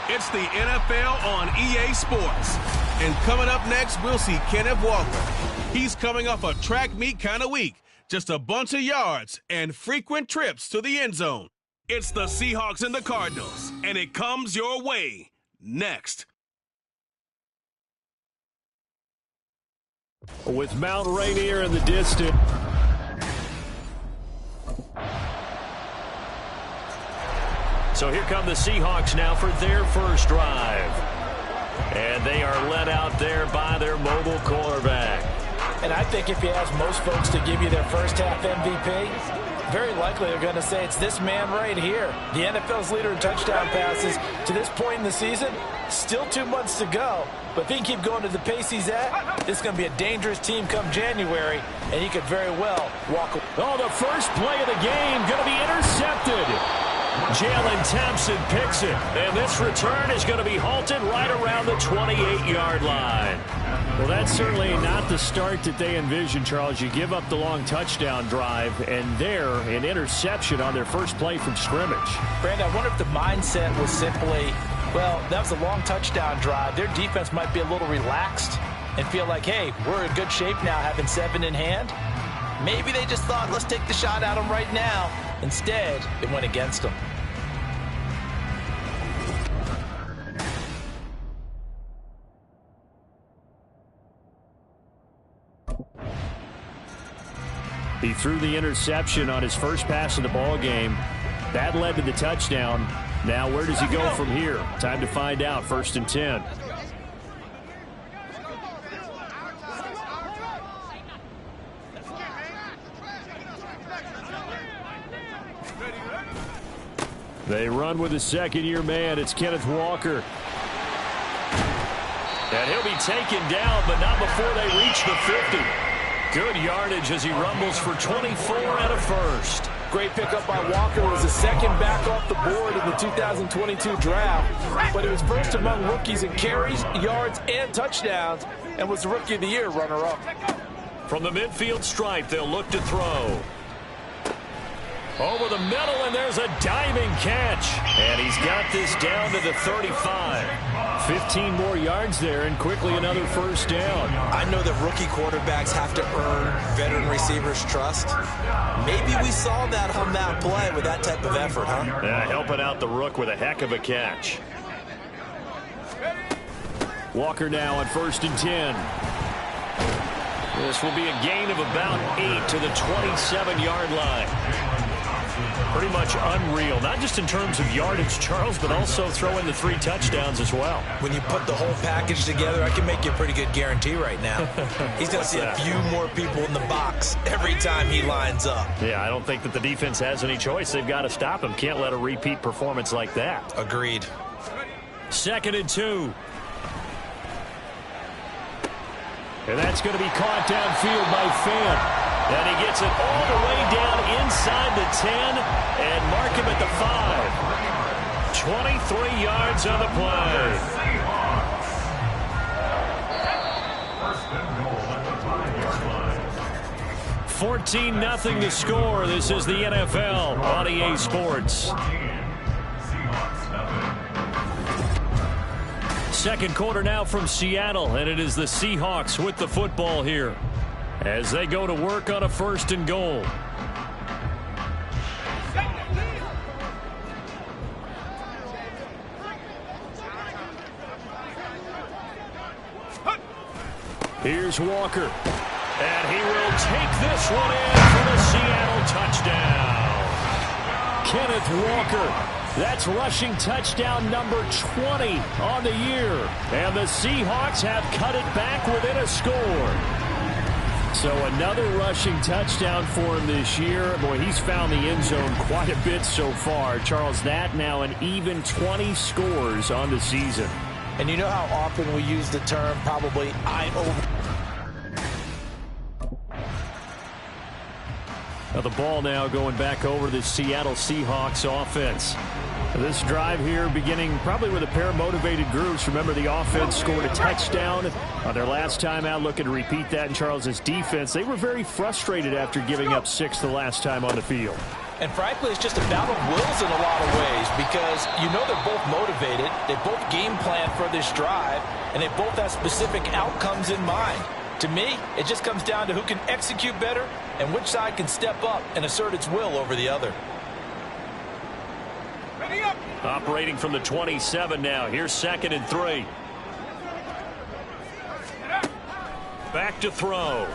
It's the NFL on EA Sports. And coming up next, we'll see Kenneth Walker. He's coming off a track meet kind of week. Just a bunch of yards and frequent trips to the end zone. It's the Seahawks and the Cardinals, and it comes your way next. With Mount Rainier in the distance. So here come the Seahawks now for their first drive. And they are led out there by their mobile quarterback. And I think if you ask most folks to give you their first half MVP, very likely they're going to say it's this man right here. The NFL's leader in touchdown passes to this point in the season. Still 2 months to go. But if he can keep going at the pace he's at, this is going to be a dangerous team come January, and he could very well walk away. Oh, the first play of the game going to be intercepted. Jalen Thompson picks it, and this return is going to be halted right around the 28-yard line. Well, that's certainly not the start that they envisioned, Charles. You give up the long touchdown drive, and there, an interception on their first play from scrimmage. Brandon, I wonder if the mindset was simply, well, that was a long touchdown drive. Their defense might be a little relaxed and feel like, hey, we're in good shape now having 7 in hand. Maybe they just thought, let's take the shot at them right now. Instead, it went against them. He threw the interception on his first pass of the ball game. That led to the touchdown. Now where does he go from here? Time to find out. 1st and 10. They run with a second-year man. It's Kenneth Walker. And he'll be taken down, but not before they reach the 50. Good yardage as he rumbles for 24 and a first. Great pickup by Walker. It was the second back off the board in the 2022 draft. But it was first among rookies in carries, yards, and touchdowns, and was the Rookie of the Year runner-up. From the midfield stripe, they'll look to throw. Over the middle, and there's a diving catch. And he's got this down to the 35. 15 more yards there, and quickly another first down. I know that rookie quarterbacks have to earn veteran receivers' trust. Maybe we saw that on that play with that type of effort, huh? Yeah, helping out the rook with a heck of a catch. Walker now on 1st and 10. This will be a gain of about 8 to the 27-yard line. Pretty much unreal, not just in terms of yardage, Charles, but also throw in the 3 touchdowns as well. When you put the whole package together, I can make you a pretty good guarantee right now. He's going to see a few more people in the box every time he lines up. Yeah, I don't think that the defense has any choice. They've got to stop him. Can't let a repeat performance like that. Agreed. 2nd and 2. And that's going to be caught downfield by Fan. And he gets it all the way down inside the 10 and mark him at the 5. 23 yards on the play. 14-0 to score. This is the NFL on EA Sports. Second quarter now from Seattle, and it is the Seahawks with the football here as they go to work on a 1st and goal. Here's Walker, and he will take this one in for the Seattle touchdown. Kenneth Walker. That's rushing touchdown number 20 on the year. And the Seahawks have cut it back within a score. So another rushing touchdown for him this year. Boy, he's found the end zone quite a bit so far. Charles, that now an even 20 scores on the season. And you know how often we use the term probably over. Now the ball now going back over to the Seattle Seahawks offense. This drive here beginning probably with a pair of motivated groups. Remember, the offense scored a touchdown on their last time out. Looking to repeat that in Charles's defense. They were very frustrated after giving up 6 the last time on the field. And frankly, it's just a battle of wills in a lot of ways because you know they're both motivated, they both game plan for this drive, and they both have specific outcomes in mind. To me, it just comes down to who can execute better and which side can step up and assert its will over the other. Operating from the 27 now. Here's 2nd and 3. Back to throw.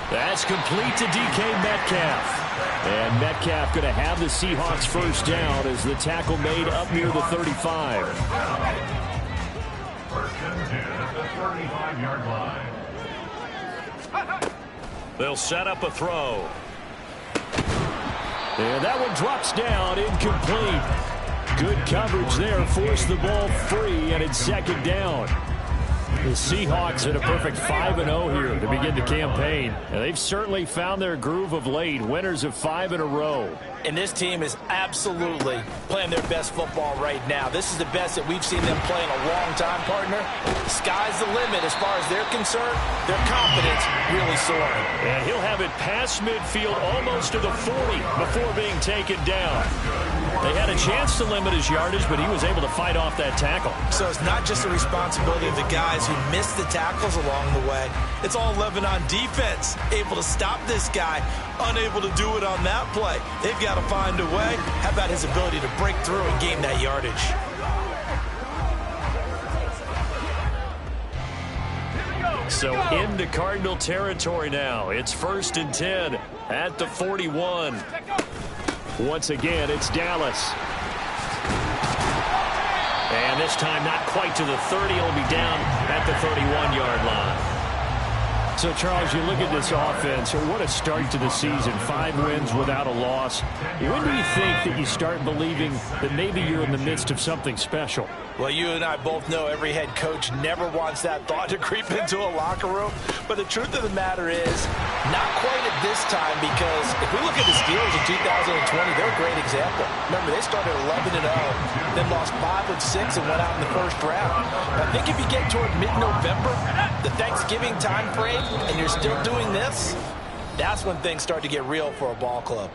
That's complete to DK Metcalf. And Metcalf going to have the Seahawks first down as the tackle made up near the 35. First and 10 at the 35-yard line. They'll set up a throw. And that one drops down, incomplete. Good coverage there, forced the ball free, and it's 2nd down. The Seahawks had a perfect 5-0 here to begin the campaign. And they've certainly found their groove of late, winners of 5 in a row. And this team is absolutely playing their best football right now. This is the best that we've seen them play in a long time, partner. Sky's the limit as far as they're concerned. Their confidence really soaring. And he'll have it past midfield almost to the 40 before being taken down. They had a chance to limit his yardage, but he was able to fight off that tackle. So it's not just the responsibility of the guys who missed the tackles along the way. It's all 11 on defense, able to stop this guy, unable to do it on that play. They've got to find a way. How about his ability to break through and gain that yardage? So into Cardinal territory now. It's 1st and 10 at the 41. Once again, it's Dallas. And this time not quite to the 30. It'll be down at the 31-yard line. So, Charles, you look at this offense, what a start to the season. 5 wins without a loss. When do you think that you start believing that maybe you're in the midst of something special? Well, you and I both know every head coach never wants that thought to creep into a locker room. But the truth of the matter is, not quite at this time, because if we look at the Steelers in 2020, they're a great example. Remember, they started 11-0, then lost 5 of 6 and went out in the first round. I think if you get toward mid-November, the Thanksgiving time frame, and you're still doing this, that's when things start to get real for a ball club.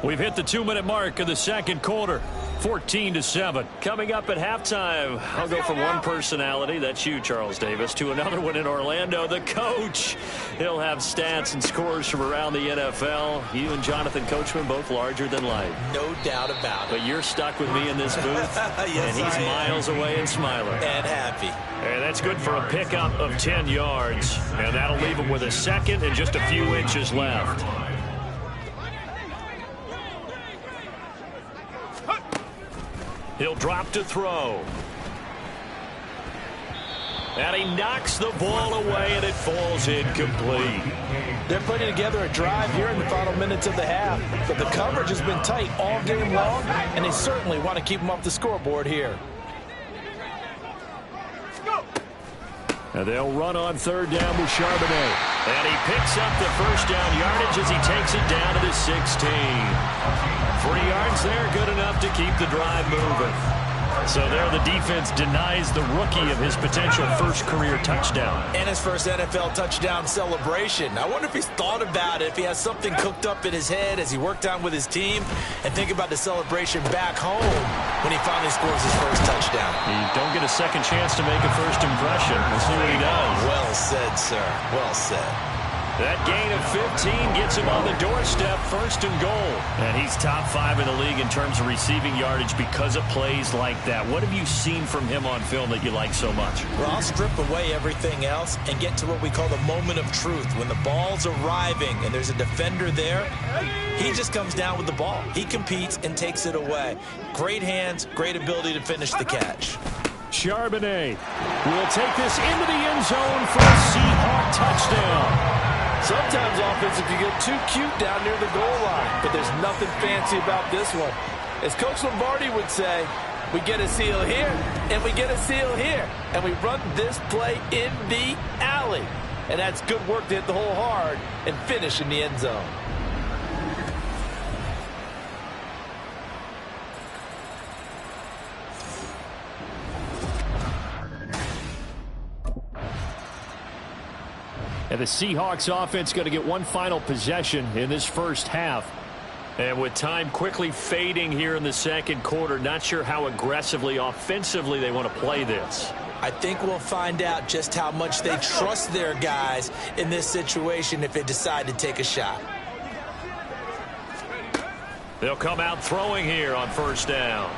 We've hit the 2-minute mark of the 2nd quarter. 14-7. Coming up at halftime, I'll go from one personality, that's you, Charles Davis, to another one in Orlando, the coach. He'll have stats and scores from around the NFL. You and Jonathan Coachman, both larger than life. No doubt about it. But you're stuck with me in this booth, yes, and he's miles away and smiling. And happy. And that's good for a pickup of 10 yards. And that'll leave him with a 2nd and just a few inches left. He'll drop to throw. And he knocks the ball away, and it falls incomplete. They're putting together a drive here in the final minutes of the half, but the coverage has been tight all game long, and they certainly want to keep them off the scoreboard here. And they'll run on 3rd down with Charbonnet. And he picks up the first down yardage as he takes it down to the 16. 3 yards there, good enough to keep the drive moving. So there the defense denies the rookie of his potential first career touchdown. And his first NFL touchdown celebration. I wonder if he's thought about it, if he has something cooked up in his head as he worked on with his team, and think about the celebration back home when he finally scores his first touchdown. You don't get a second chance to make a first impression. We'll see what he does. Well said, sir. Well said. That gain of 15 gets him on the doorstep, 1st and goal. And he's top 5 in the league in terms of receiving yardage because of plays like that. What have you seen from him on film that you like so much? Well, I'll strip away everything else and get to what we call the moment of truth. When the ball's arriving and there's a defender there, he just comes down with the ball. He competes and takes it away. Great hands, great ability to finish the catch. Charbonnet will take this into the end zone for a Seahawk touchdown. Sometimes offensive can get too cute down near the goal line, but there's nothing fancy about this one. As Coach Lombardi would say, we get a seal here, and we get a seal here, and we run this play in the alley. And that's good work to hit the hole hard and finish in the end zone. And the Seahawks offense going to get one final possession in this first half. And with time quickly fading here in the second quarter, not sure how aggressively, offensively they want to play this. I think we'll find out just how much they trust their guys in this situation if they decide to take a shot. They'll come out throwing here on first down.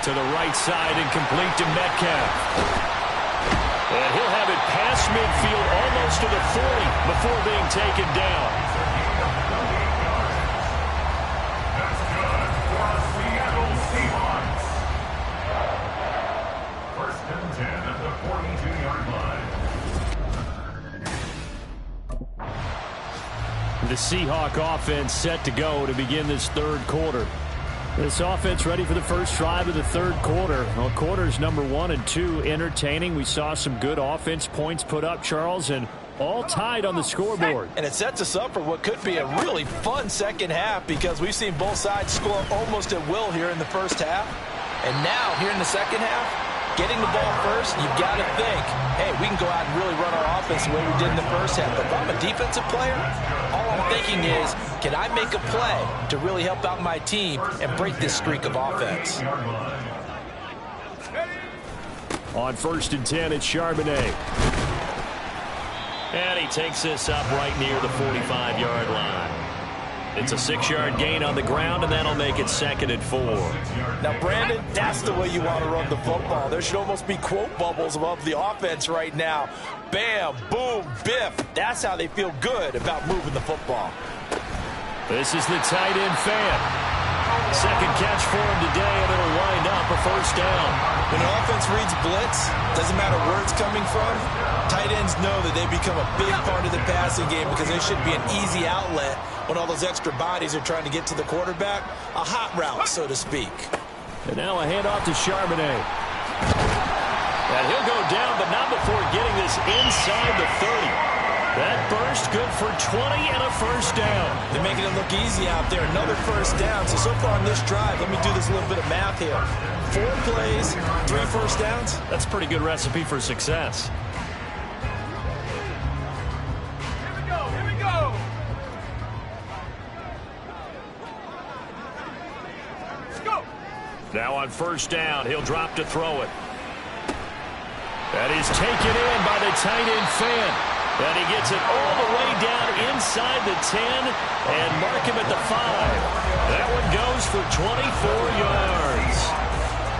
To the right side and complete to Metcalf. And he'll have it past midfield almost to the 40 before being taken down. That's good for the Seattle Seahawks. First and 10 at the 42-yard line. The Seahawk offense set to go to begin this third quarter. This offense ready for the first drive of the third quarter. Well, quarters number 1 and 2 entertaining. We saw some good offense points put up, Charles, and all tied on the scoreboard. And it sets us up for what could be a really fun second half because we've seen both sides score almost at will here in the first half. And now, here in the second half, getting the ball first, you've got to think, hey, we can go out and really run our offense the way we did in the first half. But if I'm a defensive player, all I'm thinking is, can I make a play to really help out my team and break this streak of offense? On first and 10, it's Charbonnet. And he takes this up right near the 45-yard line. It's a 6-yard gain on the ground, and that'll make it second and 4. Now, Brandon, that's the way you want to run the football. There should almost be quote bubbles above the offense right now. Bam, boom, biff. That's how they feel good about moving the football. This is the tight end fan. Second catch for him today, and it'll wind up a first down. When an offense reads blitz, doesn't matter where it's coming from, tight ends know that they become a big part of the passing game because they should be an easy outlet when all those extra bodies are trying to get to the quarterback. A hot route, so to speak. And now a handoff to Charbonnet. And he'll go down, but not before getting this inside the 30. That burst good for 20 and a first down. They're making it look easy out there. Another first down. So far on this drive, let me do this little bit of math here. 4 plays, 3 first downs. That's a pretty good recipe for success. Here we go. Let's go. Now on first down, he'll drop to throw it. That is taken in by the tight end fan. And he gets it all the way down inside the 10 and mark him at the 5. That one goes for 24 yards.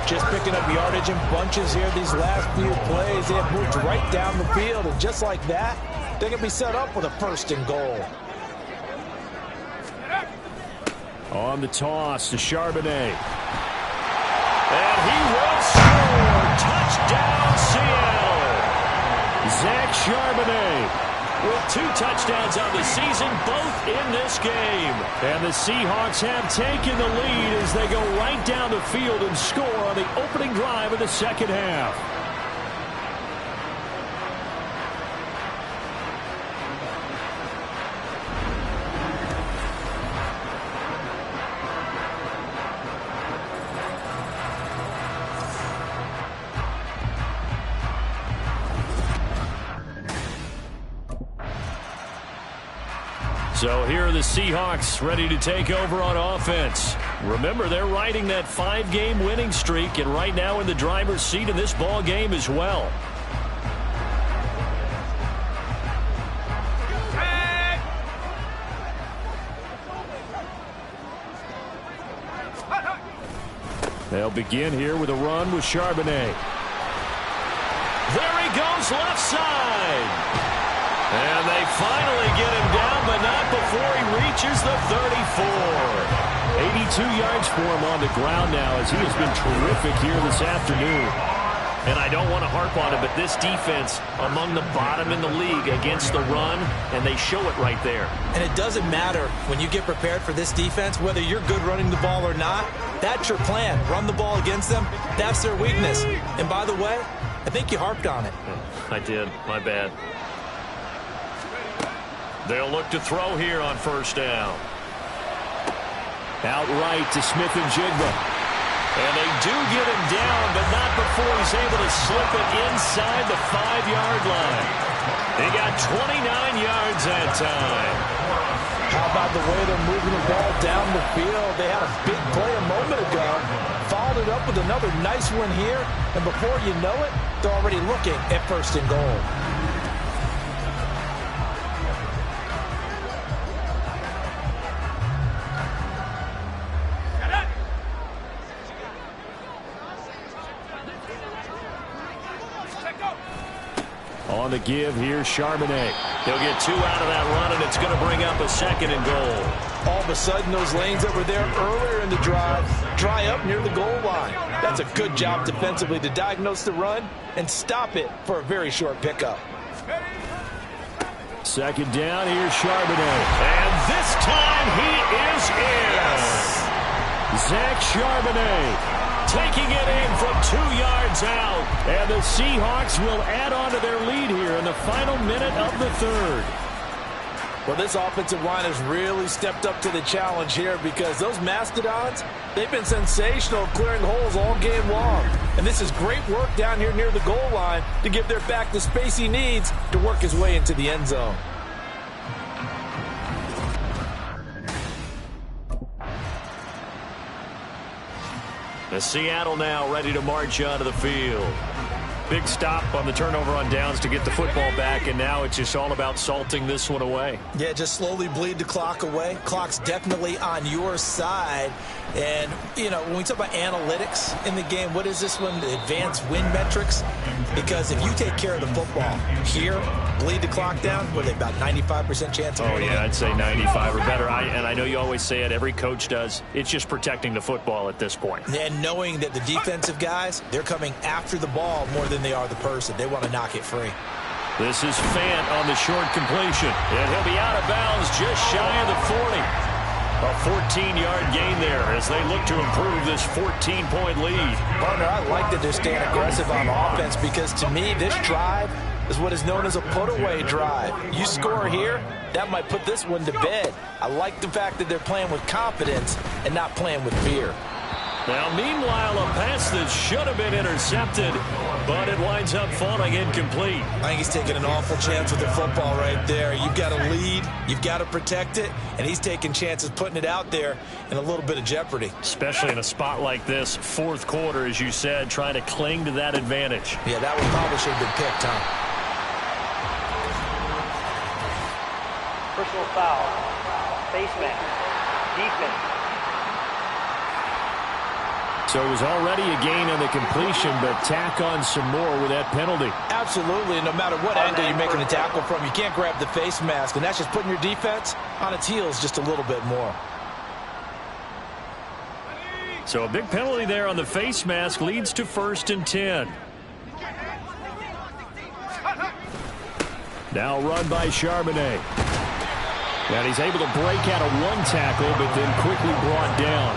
Just picking up yardage in bunches here these last few plays. They have moved right down the field, and just like that, they can be set up with a first and goal. On the toss to Charbonnet. And he will score. Touchdown, Seattle. Zach Charbonnet with 2 touchdowns on the season, both in this game. And the Seahawks have taken the lead as they go right down the field and score on the opening drive of the second half. So here are the Seahawks ready to take over on offense. Remember, they're riding that 5-game winning streak, and right now in the driver's seat in this ball game as well. They'll begin here with a run with Charbonnet. There he goes left side. And they finally get him down, but not before he reaches the 34. 82 yards for him on the ground now as he has been terrific here this afternoon. And I don't want to harp on it, but this defense among the bottom in the league against the run, and they show it right there. And it doesn't matter when you get prepared for this defense, whether you're good running the ball or not, that's your plan. Run the ball against them, that's their weakness. And by the way, I think you harped on it. I did. My bad. They'll look to throw here on first down. Outright to Smith and Jigba. And they do get him down, but not before he's able to slip it inside the 5-yard line. He got 29 yards that time. How about the way they're moving the ball down the field? They had a big play a moment ago, followed it up with another nice one here, and before you know it, they're already looking at 1st and goal. On the give, here's Charbonnet. He'll get 2 out of that run, and it's going to bring up a 2nd and goal. All of a sudden, those lanes that were there earlier in the drive dry up near the goal line. That's a good job defensively to diagnose the run and stop it for a very short pickup. 2nd down, here's Charbonnet. And this time he is in. Yes. Zach Charbonnet taking it in from 2 yards out. And the Seahawks will add on to their lead here in the final minute of the 3rd. Well, this offensive line has really stepped up to the challenge here because those Mastodons, they've been sensational clearing holes all game long. And this is great work down here near the goal line to give their back the space he needs to work his way into the end zone. The Seattle now ready to march onto the field. Big stop on the turnover on downs to get the football back, and now it's just all about salting this one away. Yeah, just slowly bleed the clock away. Clock's definitely on your side. And, you know, when we talk about analytics in the game, what is this one? The advanced win metrics? Because if you take care of the football here, bleed the clock down, what are they, about 95% chance of winning? Oh, yeah, I'd say 95 or better. And I know you always say it, every coach does. It's just protecting the football at this point. And knowing that the defensive guys, they're coming after the ball more than they are the person. They want to knock it free. This is Fant on the short completion. And he'll be out of bounds just shy of the 40. A 14-yard gain there as they look to improve this 14-point lead. Partner, I like that they're staying aggressive on offense because to me, this drive is what is known as a put-away drive. You score here, that might put this one to bed. I like the fact that they're playing with confidence and not playing with fear. Now, meanwhile, a pass that should have been intercepted, but it winds up falling incomplete. I think he's taking an awful chance with the football right there. You've got to lead, you've got to protect it, and he's taking chances putting it out there in a little bit of jeopardy. Especially in a spot like this, 4th quarter, as you said, trying to cling to that advantage. Yeah, that one probably should have been picked, huh? Personal foul, face mask, defense. So it was already a gain on the completion, but tack on some more with that penalty. Absolutely, and no matter what angle you're making a tackle from, you can't grab the face mask, and that's just putting your defense on its heels just a little bit more. So a big penalty there on the face mask leads to 1st and 10. Now run by Charbonnet. And he's able to break out of one tackle, but then quickly brought down.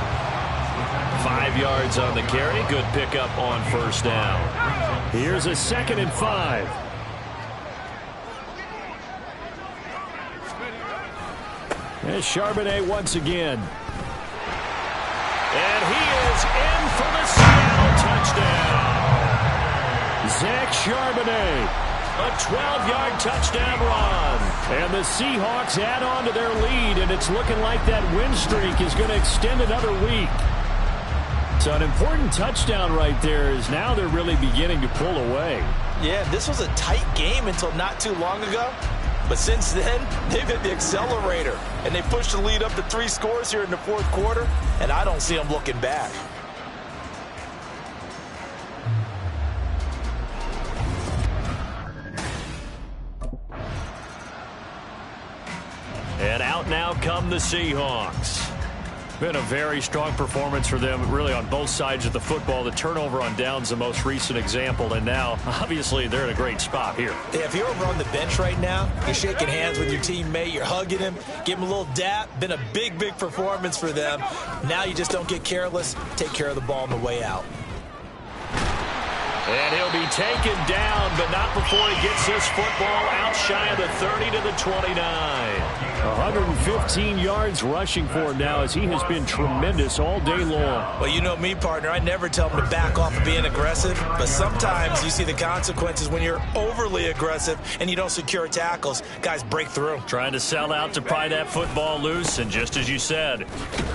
5 yards on the carry. Good pickup on 1st down. Here's a 2nd and 5. There's Charbonnet once again. And he is in for the Seattle touchdown. Zach Charbonnet. A 12-yard touchdown run. And the Seahawks add on to their lead, and it's looking like that win streak is going to extend another week. So an important touchdown right there is now they're really beginning to pull away. Yeah, this was a tight game until not too long ago. But since then, they've hit the accelerator. And they pushed the lead up to 3 scores here in the 4th quarter. And I don't see them looking back. And out now come the Seahawks. Been a very strong performance for them, really, on both sides of the football. The turnover on downs, the most recent example, and now, obviously, they're in a great spot here. Yeah, if you're over on the bench right now, you're shaking hands with your teammate, you're hugging him, give him a little dap. Been a big, big performance for them. Now you just don't get careless. Take care of the ball on the way out. And he'll be taken down, but not before he gets this football out shy of the 30 to the 29. 115 yards rushing for him now as he has been tremendous all day long. Well, you know me, partner. I never tell him to back off of being aggressive, but sometimes you see the consequences when you're overly aggressive and you don't secure tackles. Guys break through. Trying to sell out to pry that football loose, and just as you said,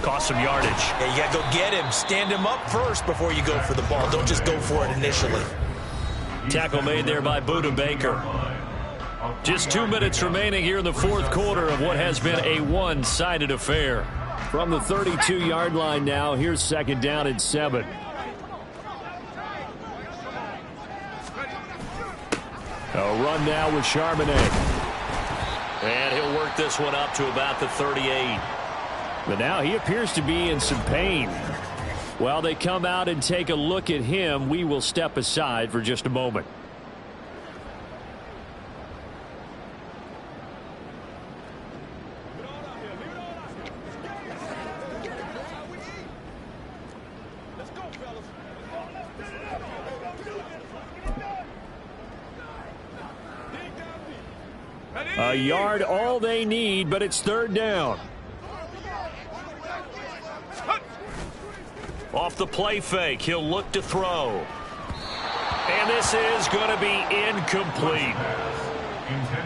cost some yardage. Yeah, you got to go get him. Stand him up first before you go for the ball. Don't just go for it initially. Tackle made there by Wwe2k25. Just 2 minutes remaining here in the fourth quarter of what has been a one-sided affair. From the 32-yard line now, here's second down and 7. A run now with Charbonnet. And he'll work this one up to about the 38. But now he appears to be in some pain. While they come out and take a look at him, we will step aside for just a moment. A yard all they need, but it's third down. Off the play fake, he'll look to throw. And this is going to be incomplete.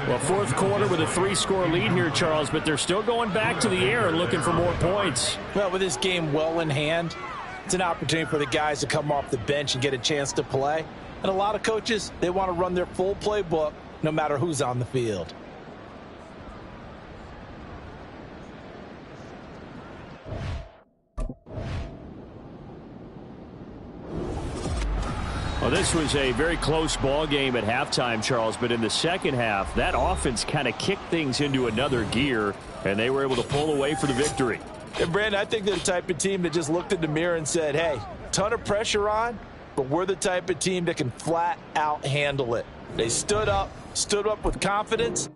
Well, fourth quarter with a 3-score lead here, Charles, but they're still going back to the air and looking for more points. Well, with this game well in hand, it's an opportunity for the guys to come off the bench and get a chance to play. And a lot of coaches, they want to run their full playbook no matter who's on the field. Well, this was a very close ball game at halftime, Charles, but in the second half, that offense kind of kicked things into another gear, and they were able to pull away for the victory. And, Brandon, I think they're the type of team that just looked in the mirror and said, hey, ton of pressure on, but we're the type of team that can flat out handle it. They stood up with confidence.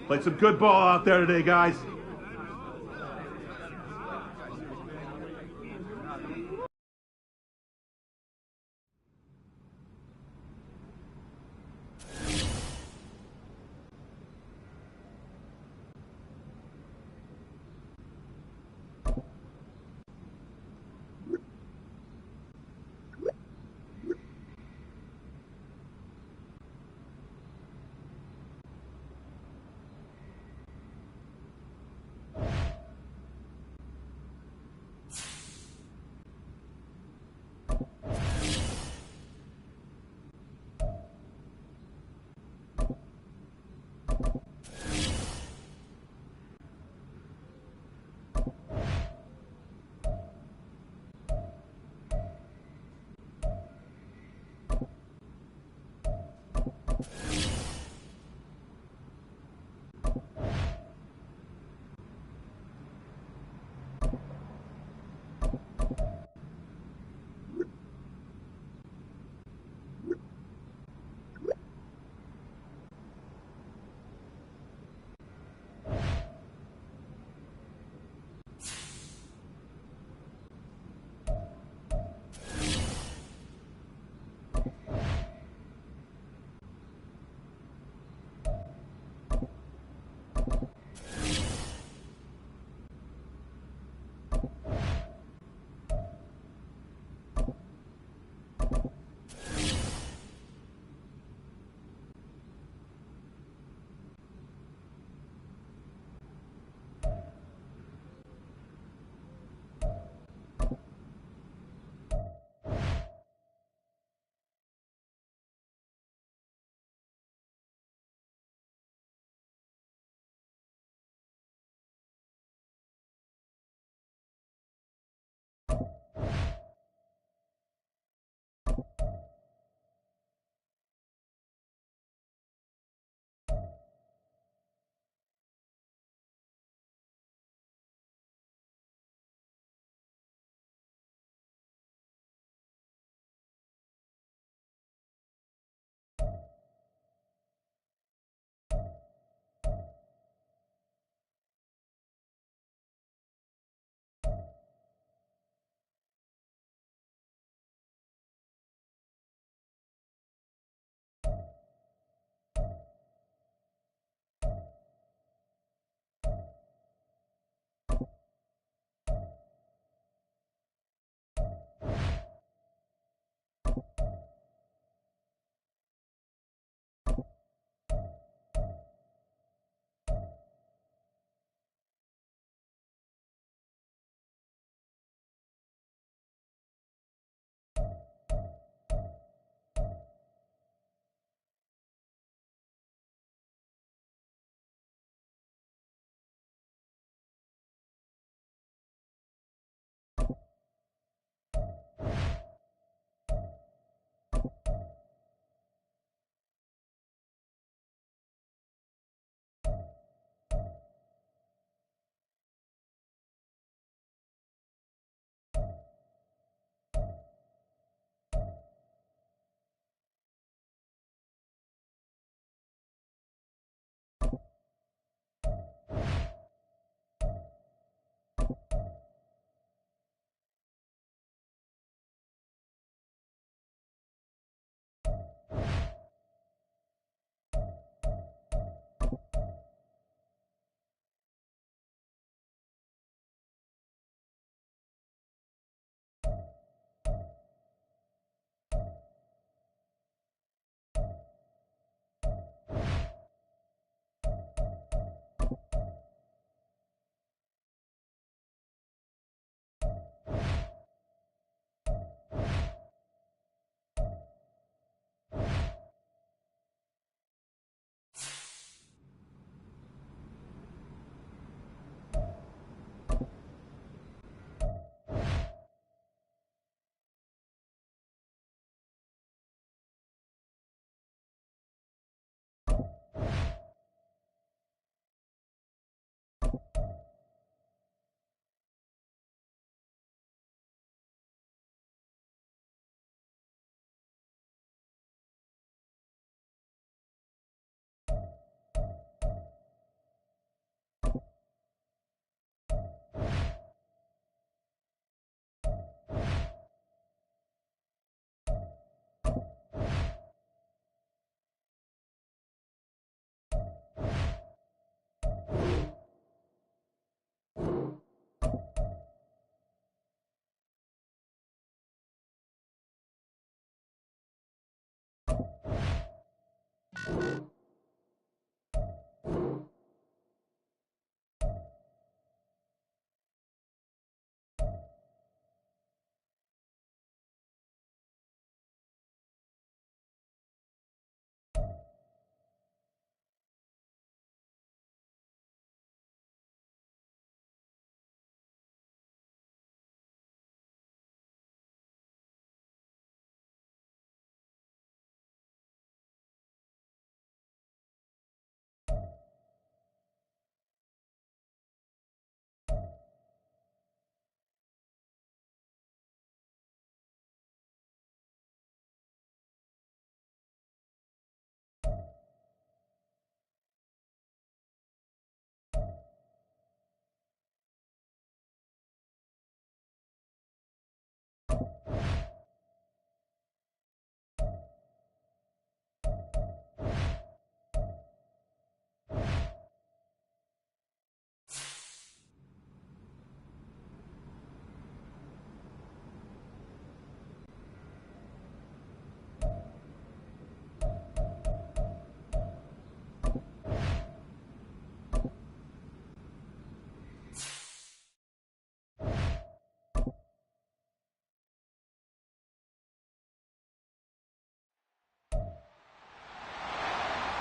Played some good ball out there today, guys.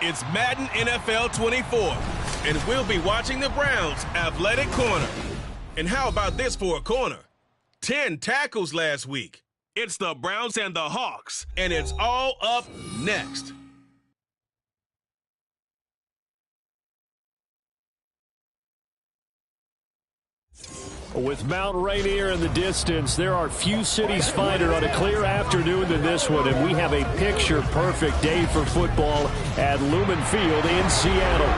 It's Madden NFL 24, and we'll be watching the Browns' athletic corner. And how about this for a corner? 10 tackles last week. It's the Browns and the Hawks, and it's all up next. With Mount Rainier in the distance, there are few cities finer on a clear afternoon than this one, and we have a picture-perfect day for football at Lumen Field in Seattle.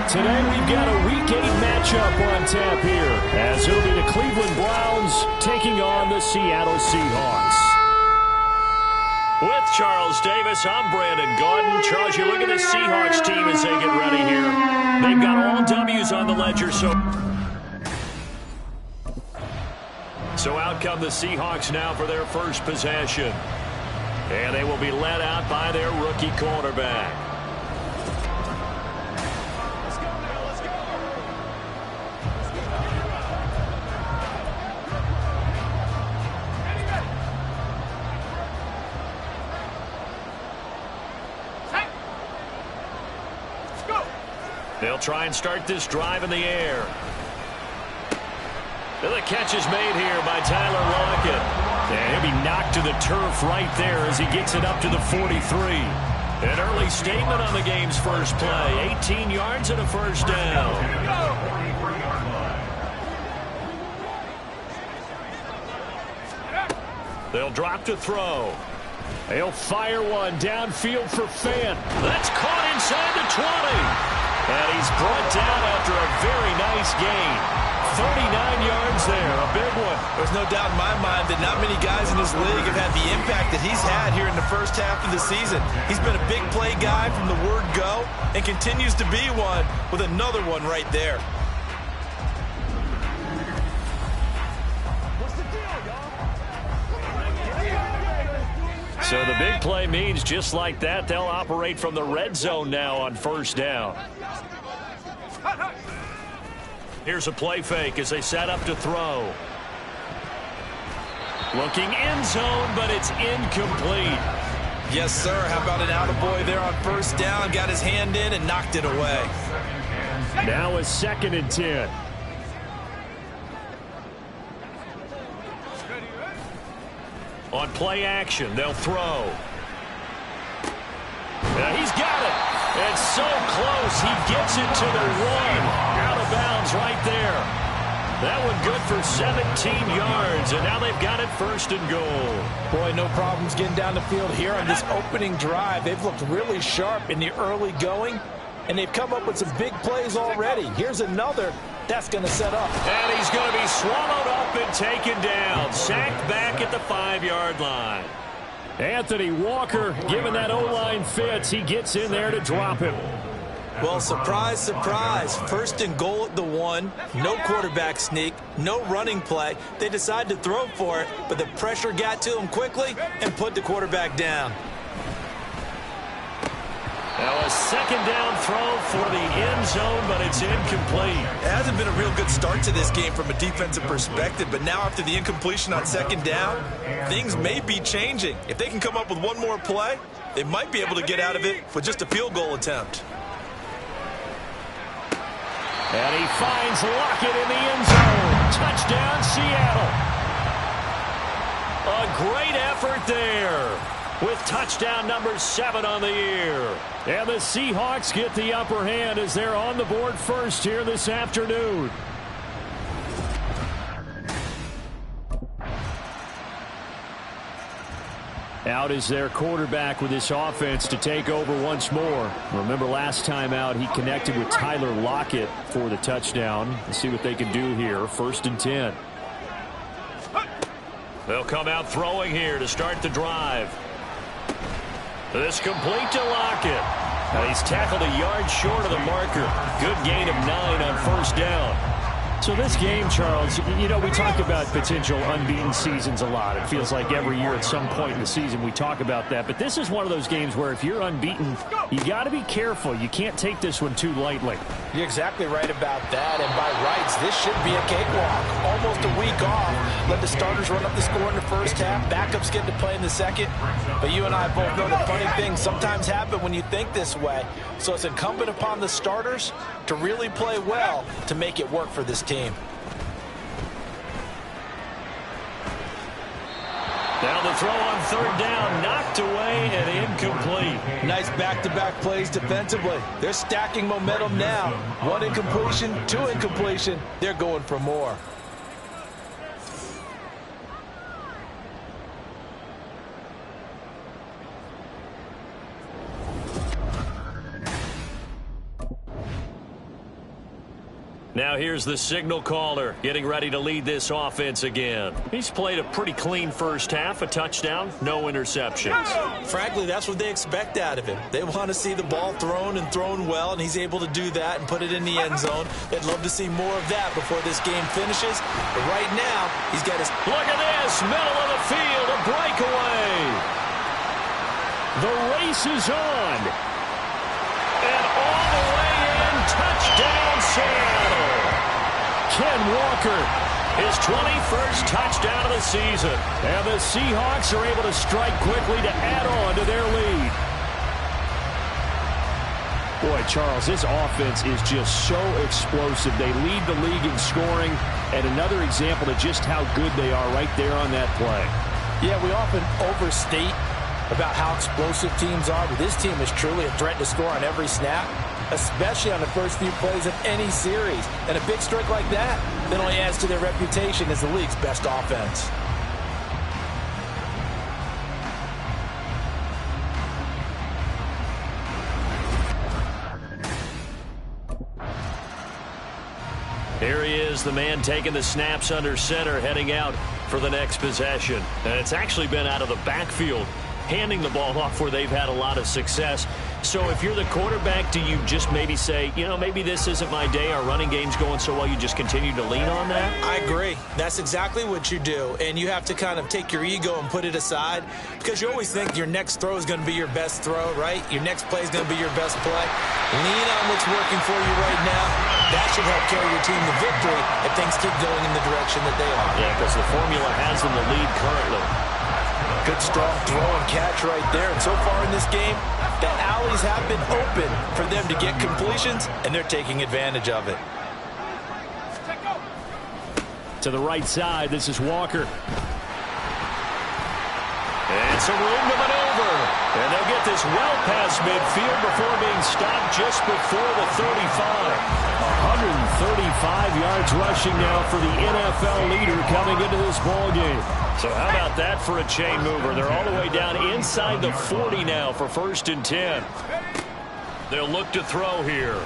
Today we've got a Week 8 matchup on tap here, as it'll be the Cleveland Browns taking on the Seattle Seahawks. With Charles Davis, I'm Brandon Gaudin. Charles, you look at the Seahawks team as they get ready here. They've got all W's on the ledger, So out come the Seahawks now for their first possession. And they will be led out by their rookie quarterback. Let's go now, let's go. Let's go. They'll try and start this drive in the air. And the catch is made here by Tyler Lockett. And he'll be knocked to the turf right there as he gets it up to the 43. An early statement on the game's first play. 18 yards and a first down. They'll drop to throw. They'll fire one downfield for Fant. That's caught inside the 20. And he's brought down after a very nice gain. 39 yards there, a big one. There's no doubt in my mind that not many guys in this league have had the impact that he's had here in the first half of the season. He's been a big play guy from the word go and continues to be one with another one right there. So the big play means just like that, they'll operate from the red zone now on first down. Here's a play fake as they set up to throw. Looking end zone, but it's incomplete. Yes, sir. How about an attaboy there on first down? Got his hand in and knocked it away. Now a 2nd and 10. On play action, they'll throw. He's got it. And so close, he gets it to the 1. Out of bounds right there. That one good for 17 yards, and now they've got it 1st and goal. Boy, no problems getting down the field here on this opening drive. They've looked really sharp in the early going, and they've come up with some big plays already. Here's another that's going to set up. And he's going to be swallowed up and taken down. Sacked back at the 5-yard line. Anthony Walker, given that O-line fits, he gets in there to drop him. Well, surprise, surprise. 1st and goal at the 1. No quarterback sneak. No running play. They decide to throw for it, but the pressure got to him quickly and put the quarterback down. Now a 2nd down throw for the end zone, but it's incomplete. It hasn't been a real good start to this game from a defensive perspective, but now after the incompletion on 2nd down, things may be changing. If they can come up with one more play, they might be able to get out of it with just a field goal attempt. And he finds Lockett in the end zone. Touchdown, Seattle. A great effort there with touchdown number 7 on the year. And the Seahawks get the upper hand as they're on the board first here this afternoon. Out is their quarterback with this offense to take over once more. Remember last time out, he connected with Tyler Lockett for the touchdown. Let's see what they can do here. 1st and 10. They'll come out throwing here to start the drive. This complete to Lockett. And he's tackled a yard short of the marker. Good gain of 9 on first down. So this game, Charles, you know, we talk about potential unbeaten seasons a lot. It feels like every year at some point in the season we talk about that. But this is one of those games where if you're unbeaten, you got to be careful. You can't take this one too lightly. You're exactly right about that. And by rights, this should be a cakewalk. Almost a week off. Let the starters run up the score in the first half. Backups get to play in the second. But you and I both know that funny things sometimes happen when you think this way. So it's incumbent upon the starters to really play well to make it work for this team. Down the throw on 3rd down, knocked away and incomplete. Nice back-to-back plays defensively. They're stacking momentum now. 1 incompletion, 2 incompletion. They're going for more. Now here's the signal caller getting ready to lead this offense again. He's played a pretty clean first half, a touchdown, no interceptions. Frankly, that's what they expect out of him. They want to see the ball thrown and thrown well, and he's able to do that and put it in the end zone. They'd love to see more of that before this game finishes. But right now, he's got his... Look at this, middle of the field, a breakaway. The race is on. And all the way in, touchdown, Seattle. Ken Walker, his 21st touchdown of the season. And the Seahawks are able to strike quickly to add on to their lead. Boy, Charles, this offense is just so explosive. They lead the league in scoring. And another example of just how good they are right there on that play. Yeah, we often overstate about how explosive teams are, but this team is truly a threat to score on every snap, especially on the first few plays of any series. And a big strike like that only adds to their reputation as the league's best offense. Here he is, the man taking the snaps under center, heading out for the next possession. And it's actually been out of the backfield, handing the ball off where they've had a lot of success. So if you're the quarterback, do you just maybe say, you know, maybe this isn't my day, our running game's going so well, you just continue to lean on that? I agree. That's exactly what you do. And you have to kind of take your ego and put it aside, because you always think your next throw is going to be your best throw, right? Your next play is going to be your best play. Lean on what's working for you right now. That should help carry your team to victory if things keep going in the direction that they are. Yeah, because the formula has them the lead currently. Good strong throw and catch right there. And so far in this game, the alleys have been open for them to get completions, and they're taking advantage of it. To the right side, this is Walker. And some room to maneuver. And they'll get this well past midfield before being stopped just before the 35. 135 yards rushing now for the NFL leader coming into this ball game. So how about that for a chain mover? They're all the way down inside the 40 now for 1st and 10. They'll look to throw here.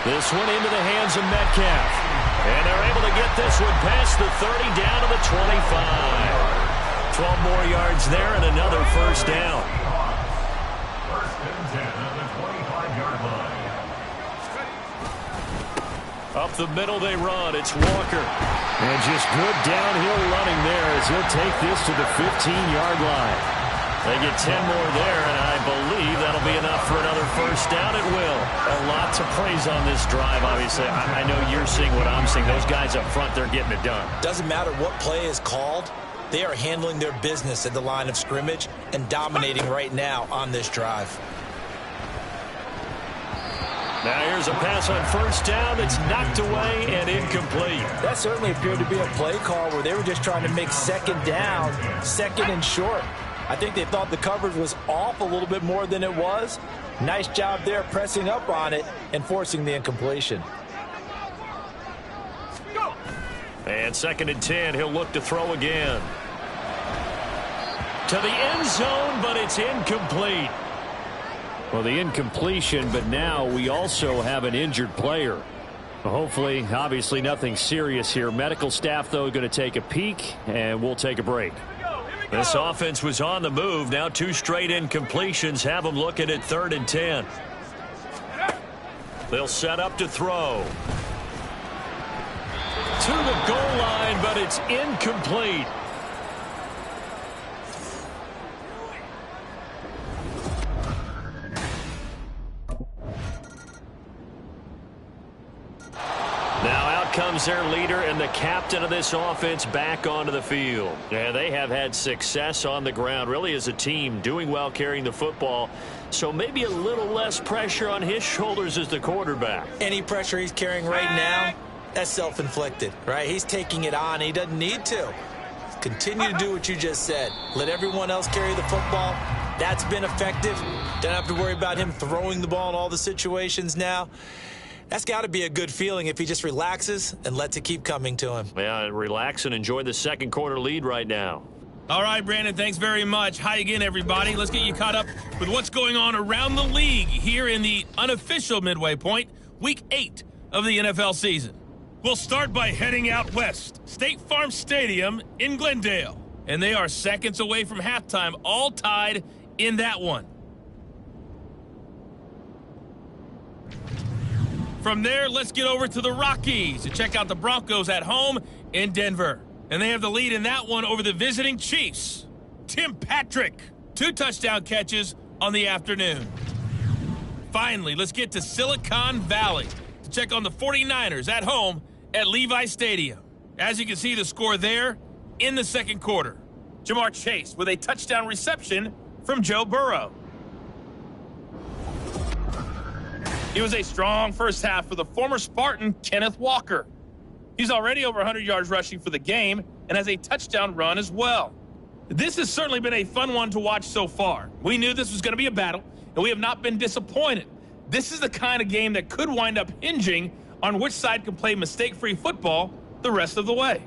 This one into the hands of Metcalf. And they're able to get this one past the 30 down to the 25. 12 more yards there and another first down. 1st and 10 at the 25-yard line. Up the middle they run. It's Walker. And just good downhill running there as he'll take this to the 15-yard line. They get 10 more there, and I believe that'll be enough for another first down. It will. A lot to praise on this drive, obviously. I know you're seeing what I'm seeing. Those guys up front, they're getting it done. Doesn't matter what play is called. They are handling their business at the line of scrimmage and dominating right now on this drive. Now here's a pass on first down that's knocked away and incomplete. That certainly appeared to be a play call where they were just trying to make second down, second and short. I think they thought the coverage was off a little bit more than it was. Nice job there pressing up on it and forcing the incompletion. And 2nd and 10, he'll look to throw again. To the end zone, but it's incomplete. Well, the incompletion, but now we also have an injured player. Hopefully, obviously nothing serious here. Medical staff, though, going to take a peek, and we'll take a break. This offense was on the move. Now 2 straight incompletions have them looking at 3rd and 10. They'll set up to throw. To the goal line, but it's incomplete. Now out comes their leader and the captain of this offense back onto the field. Yeah, they have had success on the ground, really as a team, doing well carrying the football. So maybe a little less pressure on his shoulders as the quarterback. Any pressure he's carrying right now, that's self-inflicted, right? He's taking it on. He doesn't need to. Continue to do what you just said. Let everyone else carry the football. That's been effective. Don't have to worry about him throwing the ball in all the situations now. That's got to be a good feeling if he just relaxes and lets it keep coming to him. Yeah, relax and enjoy the 2nd quarter lead right now. All right, Brandon, thanks very much. Hi again, everybody. Let's get you caught up with what's going on around the league here in the unofficial midway point, Week 8 of the NFL season. We'll start by heading out west, State Farm Stadium in Glendale. And they are seconds away from halftime, all tied in that one. From there, let's get over to the Rockies to check out the Broncos at home in Denver. And they have the lead in that one over the visiting Chiefs. Tim Patrick, 2 touchdown catches on the afternoon. Finally, let's get to Silicon Valley to check on the 49ers at home at Levi Stadium. As you can see, the score there in the 2nd quarter. Jamar Chase with a touchdown reception from Joe Burrow. It was a strong first half for the former Spartan, Kenneth Walker. He's already over 100 yards rushing for the game and has a touchdown run as well. This has certainly been a fun one to watch so far. We knew this was going to be a battle, and we have not been disappointed. This is the kind of game that could wind up hinging on which side can play mistake-free football the rest of the way.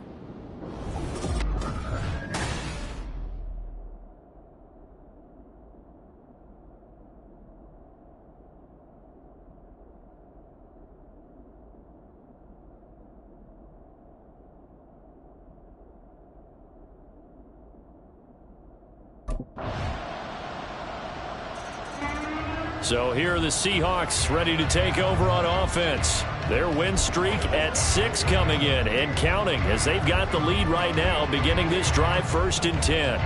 So here are the Seahawks ready to take over on offense. Their win streak at 6 coming in and counting as they've got the lead right now beginning this drive 1st and 10.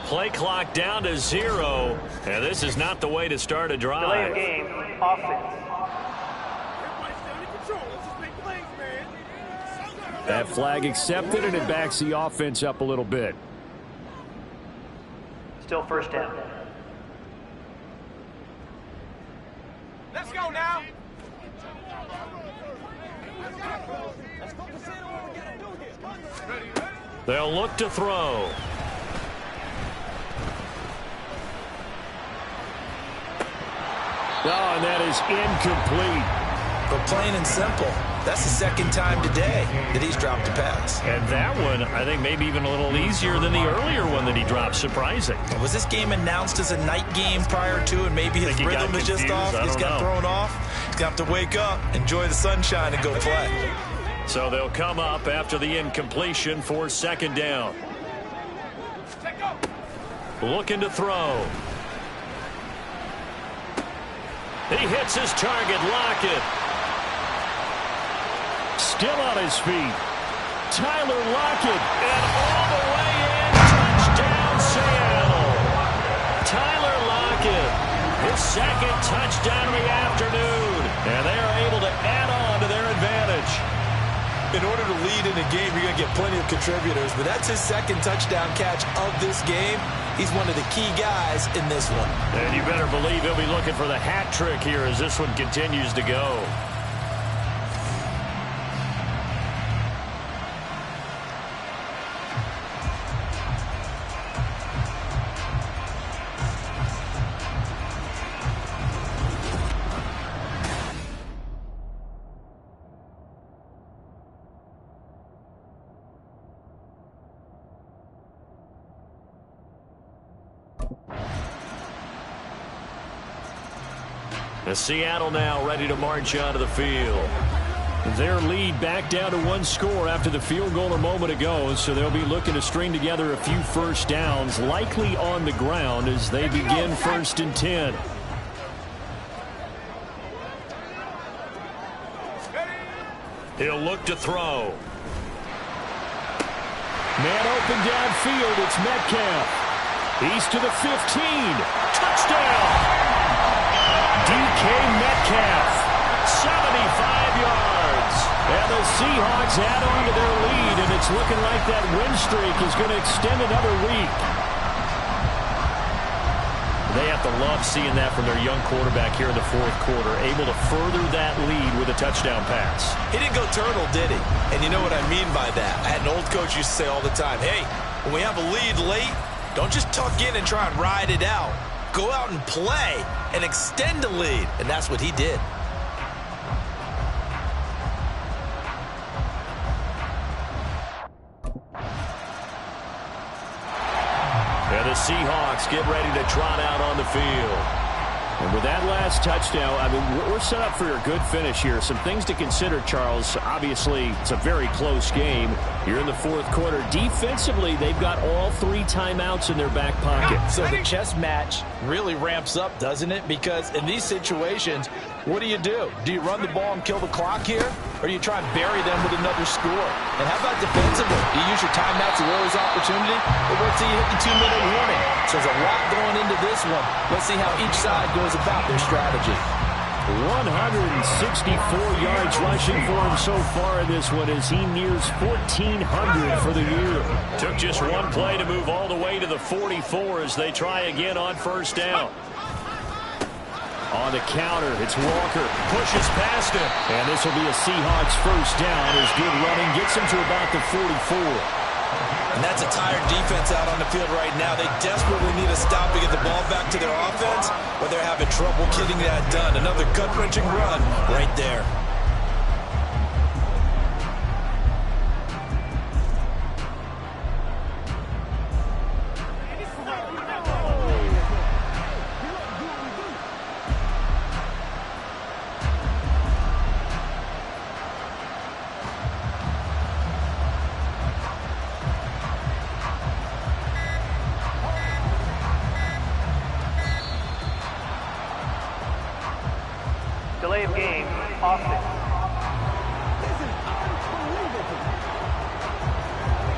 Play clock down to 0, and this is not the way to start a drive. Delay of game, offense. That flag accepted, and it backs the offense up a little bit. Still first down. Let's go now. They'll look to throw. Oh, and that is incomplete. But plain and simple, that's the second time today that he's dropped a pass. And that one, I think, maybe even a little easier than the earlier one that he dropped. Surprising. Was this game announced as a night game prior to, and maybe his rhythm is just off? He's got thrown off. He's going to have to wake up, enjoy the sunshine, and go play. So they'll come up after the incompletion for 2nd down. Looking to throw. He hits his target, Lockett. Still on his feet. Tyler Lockett, and all the way in, touchdown Seattle. Tyler Lockett, his 2nd touchdown of the afternoon, and they are able to add on to their advantage. In order to lead in a game, you're going to get plenty of contributors, but that's his 2nd touchdown catch of this game. He's one of the key guys in this one. And you better believe he'll be looking for the hat trick here as this one continues to go. Seattle now ready to march onto the field. Their lead back down to 1 score after the field goal a moment ago, so they'll be looking to string together a few first downs, likely on the ground as they begin 1st and 10. He'll look to throw. Man open downfield, it's Metcalf. He's to the 15. Touchdown! DK Metcalf, 75 yards. And the Seahawks add on to their lead, and it's looking like that win streak is going to extend another week. They have to love seeing that from their young quarterback here in the 4th quarter, able to further that lead with a touchdown pass. He didn't go turtle, did he? And you know what I mean by that. I had an old coach used to say all the time, hey, when we have a lead late, don't just tuck in and try and ride it out. Go out and play and extend the lead. And that's what he did. And the Seahawks get ready to trot out on the field. And with that last touchdown, I mean, we're set up for a good finish here. Some things to consider, Charles. Obviously, it's a very close game. You're in the 4th quarter. Defensively, they've got all 3 timeouts in their back pocket. So the chess match really ramps up, doesn't it? Because in these situations, what do? Do you run the ball and kill the clock here? Or do you try and bury them with another score? And how about defensively? Do you use your timeouts as well as opportunity? Or wait till you hit the 2-minute warning? So there's a lot going into this one. Let's see how each side goes about their strategy. 164 yards rushing for him so far in this one as he nears 1,400 for the year. Took just one play to move all the way to the 44 as they try again on first down. On the counter, it's Walker. Pushes past him. And this will be a Seahawks first down as good running gets him to about the 44. And that's a tired defense out on the field right now. They desperately need a stop to get the ball back to their offense, but they're having trouble getting that done. Another gut-wrenching run right there. Delay of game, offense.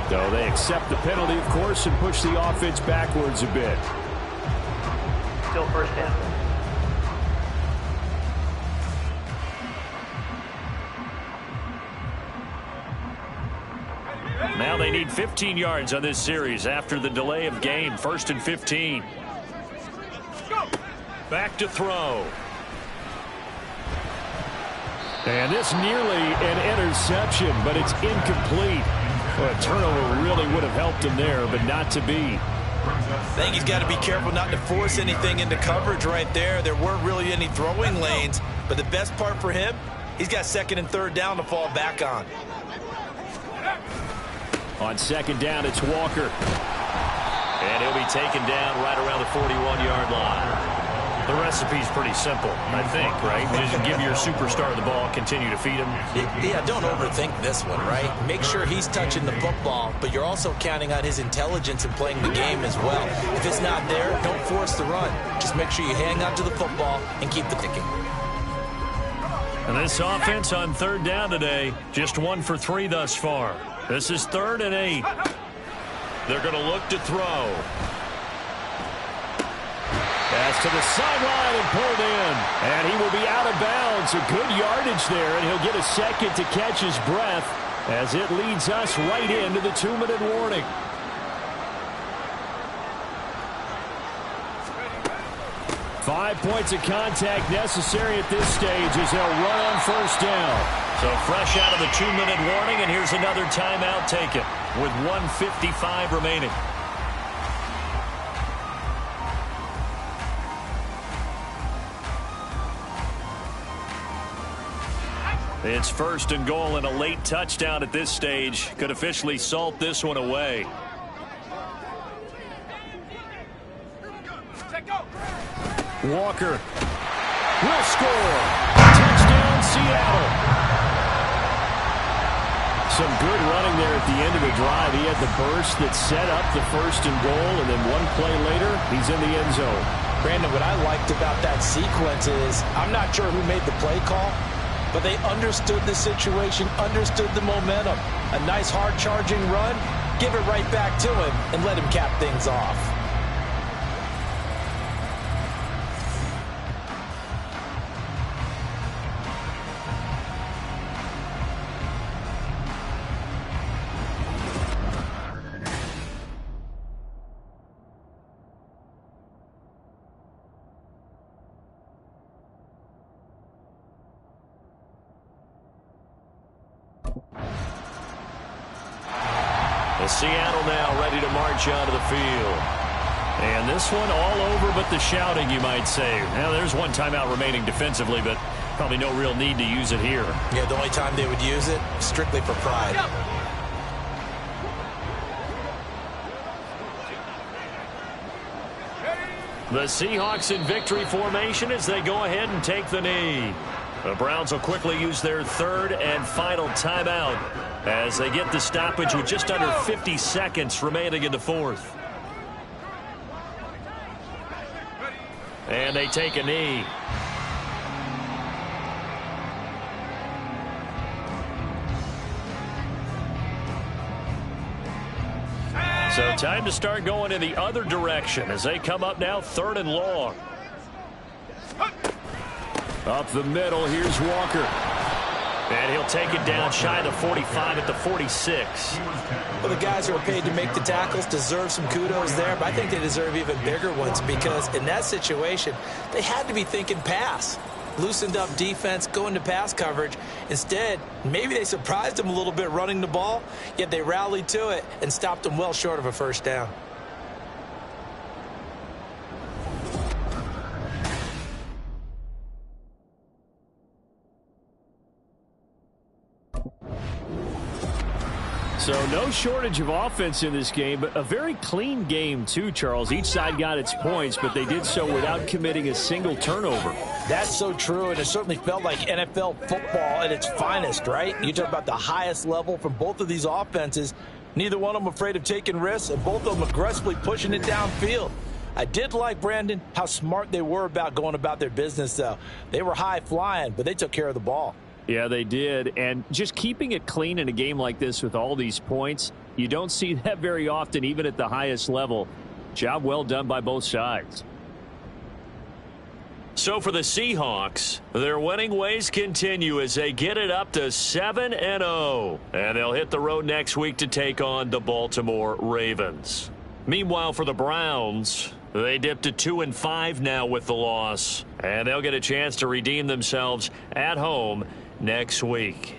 So they accept the penalty, of course, and push the offense backwards a bit. Still first down. Now they need 15 yards on this series after the delay of game. 1st and 15. Back to throw. And this nearly an interception, but it's incomplete. Well, a turnover really would have helped him there, but not to be. I think he's got to be careful not to force anything into coverage right there. There weren't really any throwing lanes, but the best part for him, he's got 2nd and 3rd down to fall back on. On 2nd down, it's Walker. And he'll be taken down right around the 41-yard line. The recipe's pretty simple, I think, right? Just give your superstar the ball, continue to feed him. Yeah, don't overthink this one, right? Make sure he's touching the football, but you're also counting on his intelligence in playing the game as well. If it's not there, don't force the run. Just make sure you hang on to the football and keep the kicking. And this offense on 3rd down today, just 1 for 3 thus far. This is 3rd and 8. They're going to look to throw. Pass to the sideline and pulled in. And he will be out of bounds. A good yardage there, and he'll get a second to catch his breath as it leads us right into the 2-minute warning. Five points of contact necessary at this stage as they'll run on first down. So fresh out of the 2-minute warning, and here's another timeout taken with 1:55 remaining. It's 1st and goal, and a late touchdown at this stage could officially salt this one away. Walker will score. Touchdown, Seattle. Some good running there at the end of the drive. He had the burst that set up the 1st and goal, and then one play later, he's in the end zone. Brandon, what I liked about that sequence is I'm not sure who made the play call, but they understood the situation, understood the momentum. A nice hard-charging run, give it right back to him, and let him cap things off. Seattle now ready to march out of the field. And this one all over but the shouting, you might say. Now, there's one timeout remaining defensively, but probably no real need to use it here. Yeah, the only time they would use it, strictly for pride. The Seahawks in victory formation as they go ahead and take the knee. The Browns will quickly use their 3rd and final timeout as they get the stoppage with just under 50 seconds remaining in the 4th. And they take a knee. So time to start going in the other direction as they come up now 3rd and long. Up the middle, here's Walker. And he'll take it down shy of the 45 at the 46. Well, the guys who are paid to make the tackles deserve some kudos there, but I think they deserve even bigger ones because in that situation, they had to be thinking pass. Loosened up defense, going to pass coverage. Instead, maybe they surprised them a little bit running the ball, yet they rallied to it and stopped them well short of a first down. So no shortage of offense in this game, but a very clean game too, Charles. Each side got its points, but they did so without committing a single turnover. That's so true, and it certainly felt like NFL football at its finest, right? You talk about the highest level from both of these offenses. Neither one of them afraid of taking risks, and both of them aggressively pushing it downfield. I did like, Brandon, how smart they were about going about their business, though. They were high flying, but they took care of the ball. Yeah, they did. And just keeping it clean in a game like this with all these points, you don't see that very often, even at the highest level. Job well done by both sides. So for the Seahawks, their winning ways continue as they get it up to 7-0. And they'll hit the road next week to take on the Baltimore Ravens. Meanwhile, for the Browns, they dipped to 2-5 now with the loss. And they'll get a chance to redeem themselves at home next week.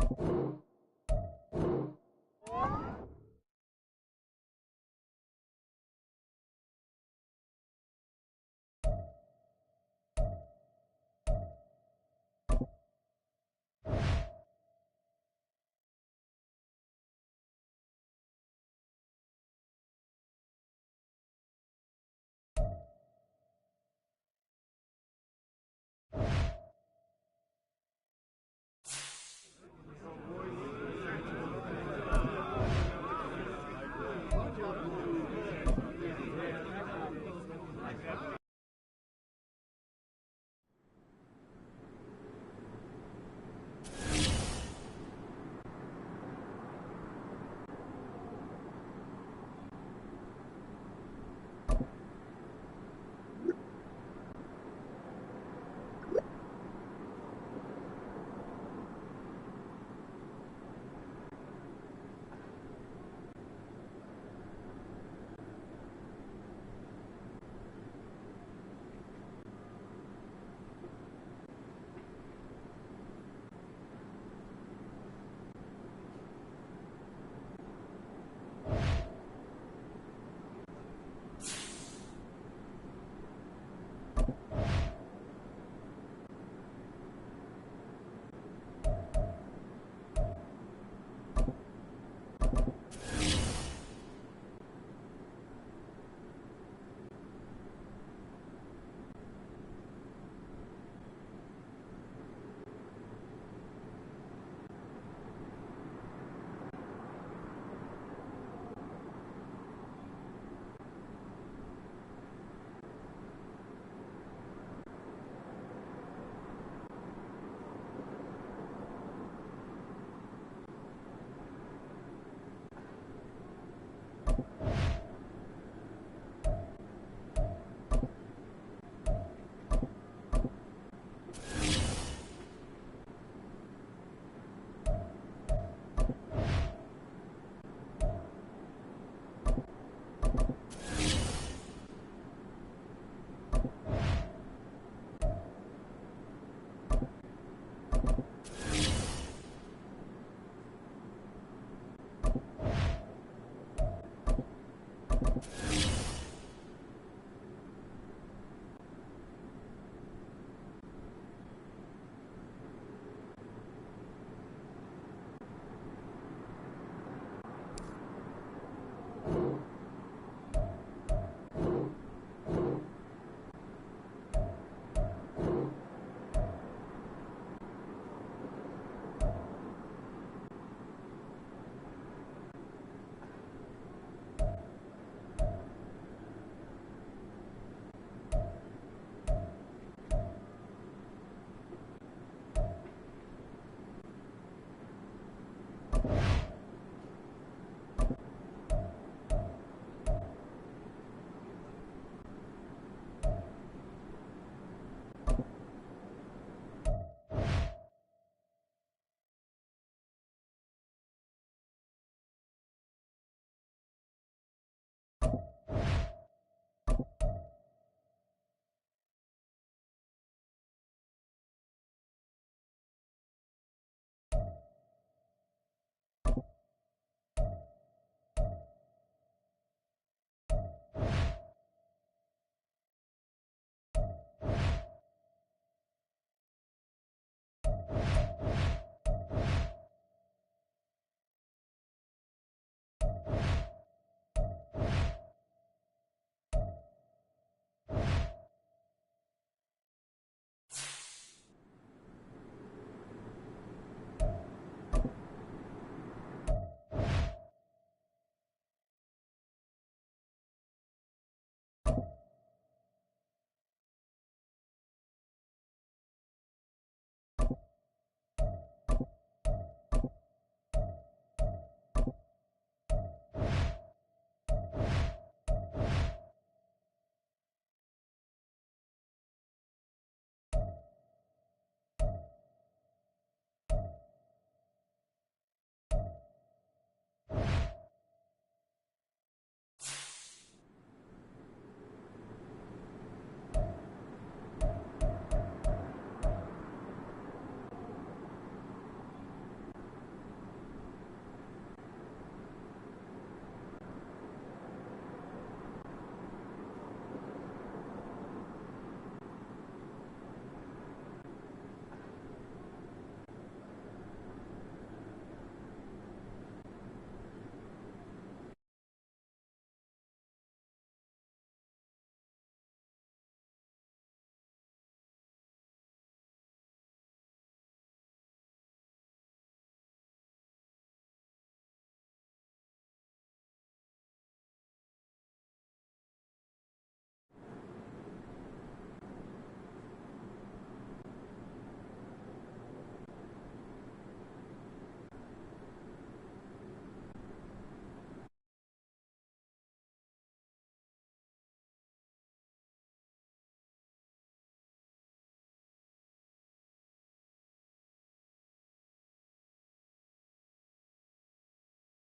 you.